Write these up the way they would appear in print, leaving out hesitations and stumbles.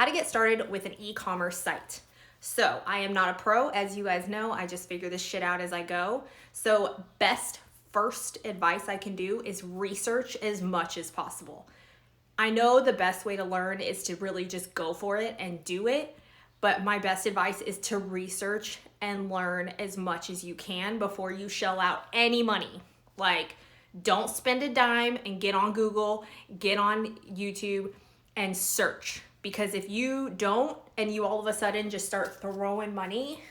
how to get started with an e-commerce site. So I am not a pro, as you guys know. I just figure this shit out as I go. So best first advice I can do is research as much as possible. I know the best way to learn is to really just go for it and do it. But my best advice is to research and learn as much as you can before you shell out any money. Like, don't spend a dime and get on Google, get on YouTube and search. Because if you don't and you all of a sudden just start throwing money,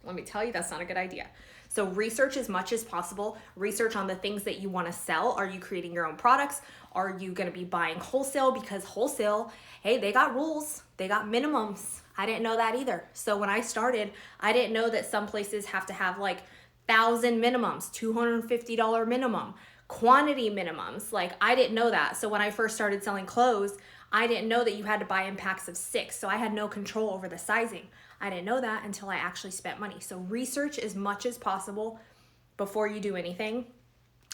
let me tell you, that's not a good idea. So research as much as possible. Research on the things that you want to sell. Are you creating your own products? Are you going to be buying wholesale? Because wholesale, hey, they got rules. They got minimums. I didn't know that either. So when I started, I didn't know that some places have to have like 1,000 minimums, $250 minimum, quantity minimums. Like, I didn't know that. So when I first started selling clothes, I didn't know that you had to buy in packs of 6. So I had no control over the sizing. I didn't know that until I actually spent money. So research as much as possible before you do anything.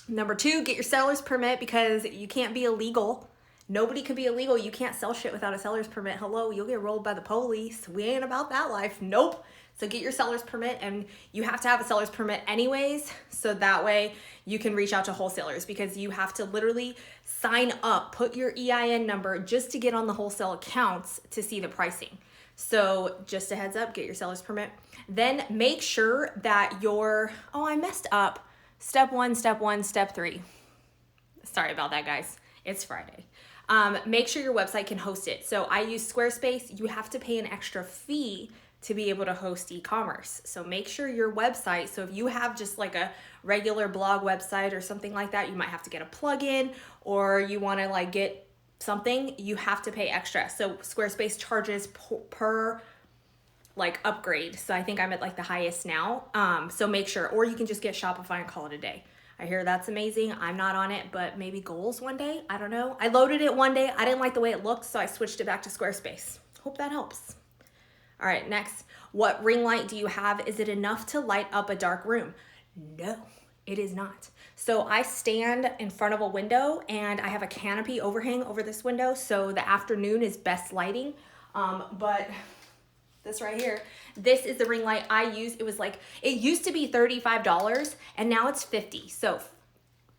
Number 2, get your seller's permit, because you can't be illegal. Nobody could be illegal. You can't sell shit without a seller's permit. Hello, you'll get rolled by the police. We ain't about that life. Nope. So get your seller's permit, and you have to have a seller's permit anyways. So that way you can reach out to wholesalers, because you have to literally sign up, put your EIN number just to get on the wholesale accounts to see the pricing. So just a heads up, get your seller's permit. Then make sure that I messed up. Step 1, step 3. Sorry about that, guys. It's Friday. Make sure your website can host it. So I use Squarespace. You have to pay an extra fee to be able to host e-commerce. So make sure your website, so if you have just like a regular blog website or something like that, you might have to get a plugin, or you want to like get something, you have to pay extra. So Squarespace charges per like upgrade. So I think I'm at like the highest now. So make sure, or you can just get Shopify and call it a day. I hear that's amazing. I'm not on it, but maybe goals one day. I don't know. I loaded it one day. I didn't like the way it looked, so I switched it back to Squarespace. Hope that helps. All right, next. What ring light do you have? Is it enough to light up a dark room? No, it is not. So I stand in front of a window, and I have a canopy overhang over this window, so the afternoon is best lighting. But this right here, this is the ring light I use. It used to be $35 and now it's $50. So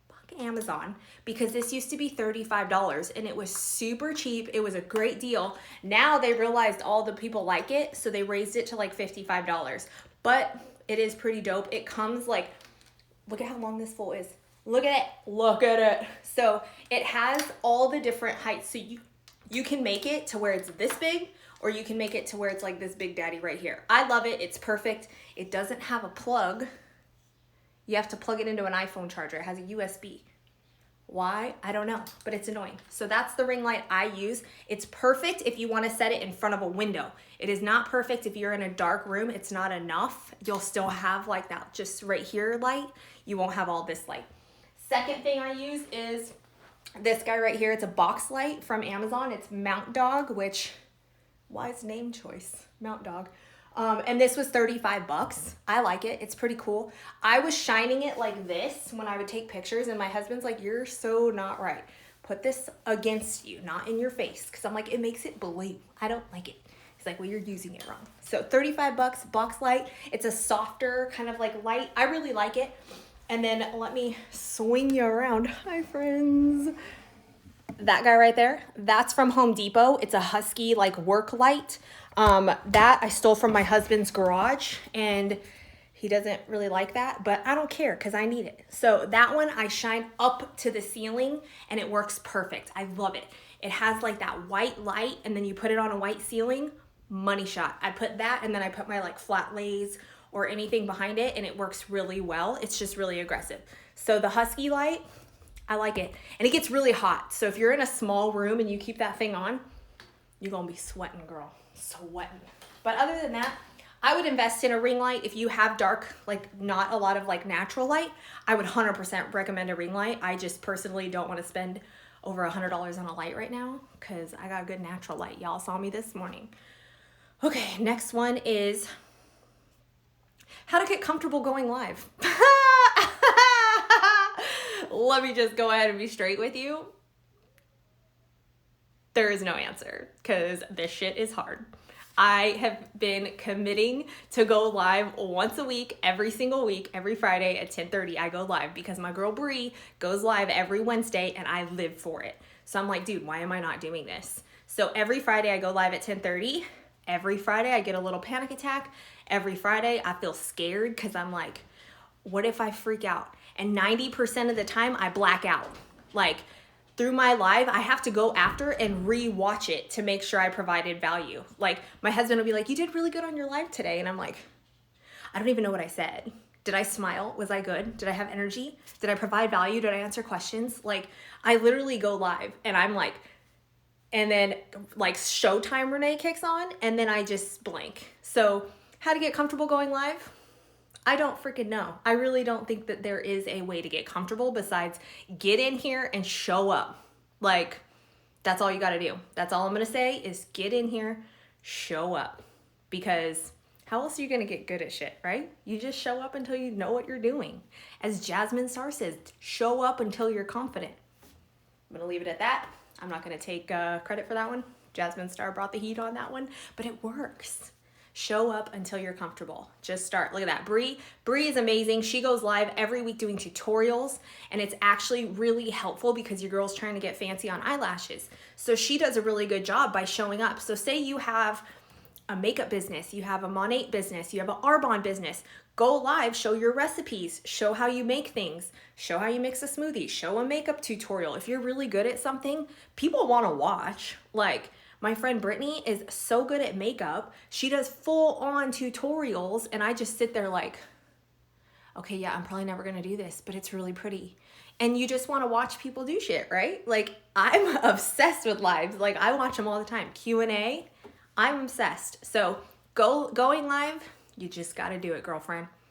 fuck Amazon, because this used to be $35 and it was super cheap. It was a great deal. Now they realized all the people like it, so they raised it to like $55. But it is pretty dope. It comes like, look at how long this full is. Look at it. Look at it. So it has all the different heights. So you can make it to where it's this big, or you can make it to where it's like this big daddy right here. I love it. It's perfect. It doesn't have a plug. You have to plug it into an iPhone charger. It has a USB. Why? I don't know, but it's annoying. So that's the ring light I use. It's perfect if you want to set it in front of a window. It is not perfect if you're in a dark room. It's not enough. You'll still have like that just right here light. You won't have all this light. Second thing I use is this guy right here. It's a box light from Amazon. It's Mount Dog, which, wise name choice, Mount Dog. And this was $35. I like it. It's pretty cool. I was shining it like this when I would take pictures, and my husband's like, you're so not right. Put this against you, not in your face. Because I'm like, it makes it blue. I don't like it. He's like, well, you're using it wrong. So $35, box light. It's a softer kind of like light. I really like it. And then let me swing you around. Hi, friends. That guy right there, that's from Home Depot. It's a husky like work light. That I stole from my husband's garage, and he doesn't really like that, but I don't care because I need it. So that one I shine up to the ceiling, and it works perfect. I love it. It has like that white light, and then you put it on a white ceiling, money shot. I put that, and then I put my like flat lays or anything behind it, and it works really well. It's just really aggressive. So the husky light, I like it. And it gets really hot. So if you're in a small room and you keep that thing on, you're going to be sweating, girl. Sweating. But other than that, I would invest in a ring light. If you have dark, like not a lot of like natural light, I would 100% recommend a ring light. I just personally don't want to spend over $100 on a light right now because I got good natural light. Y'all saw me this morning. Okay, next one is how to get comfortable going live. Let me just go ahead and be straight with you. There is no answer because this shit is hard. I have been committing to go live once a week, every single week, every Friday at 10:30. I go live because my girl Bree goes live every Wednesday and I live for it. So I'm like, dude, why am I not doing this? So every Friday I go live at 10:30. Every Friday I get a little panic attack. Every Friday I feel scared because I'm like, what if I freak out? And 90% of the time I black out. Like, through my live, I have to go after and re-watch it to make sure I provided value. Like, my husband will be like, you did really good on your live today. And I'm like, I don't even know what I said. Did I smile? Was I good? Did I have energy? Did I provide value? Did I answer questions? Like, I literally go live and I'm like, and then like Showtime Renee kicks on and then I just blank. So how to get comfortable going live? I don't freaking know. I really don't think that there is a way to get comfortable besides get in here and show up. Like, that's all you got to do. That's all I'm going to say is get in here, show up. Because how else are you going to get good at shit, right? You just show up until you know what you're doing. As Jasmine Star says, show up until you're confident. I'm going to leave it at that. I'm not going to take credit for that one. Jasmine Star brought the heat on that one, but it works. Show up until you're comfortable. Just start. Look at that. Bree is amazing. She goes live every week doing tutorials, and it's actually really helpful because your girl's trying to get fancy on eyelashes. So she does a really good job by showing up. So say you have a makeup business, you have a Monat business, you have an Arbonne business. Go live, show your recipes, show how you make things, show how you mix a smoothie, show a makeup tutorial. If you're really good at something, people want to watch. Like, my friend Brittany is so good at makeup. She does full on tutorials and I just sit there like, okay, yeah, I'm probably never going to do this, but it's really pretty. And you just want to watch people do shit, right? Like, I'm obsessed with lives. Like, I watch them all the time. Q&A, I'm obsessed. So going live, you just got to do it, girlfriend.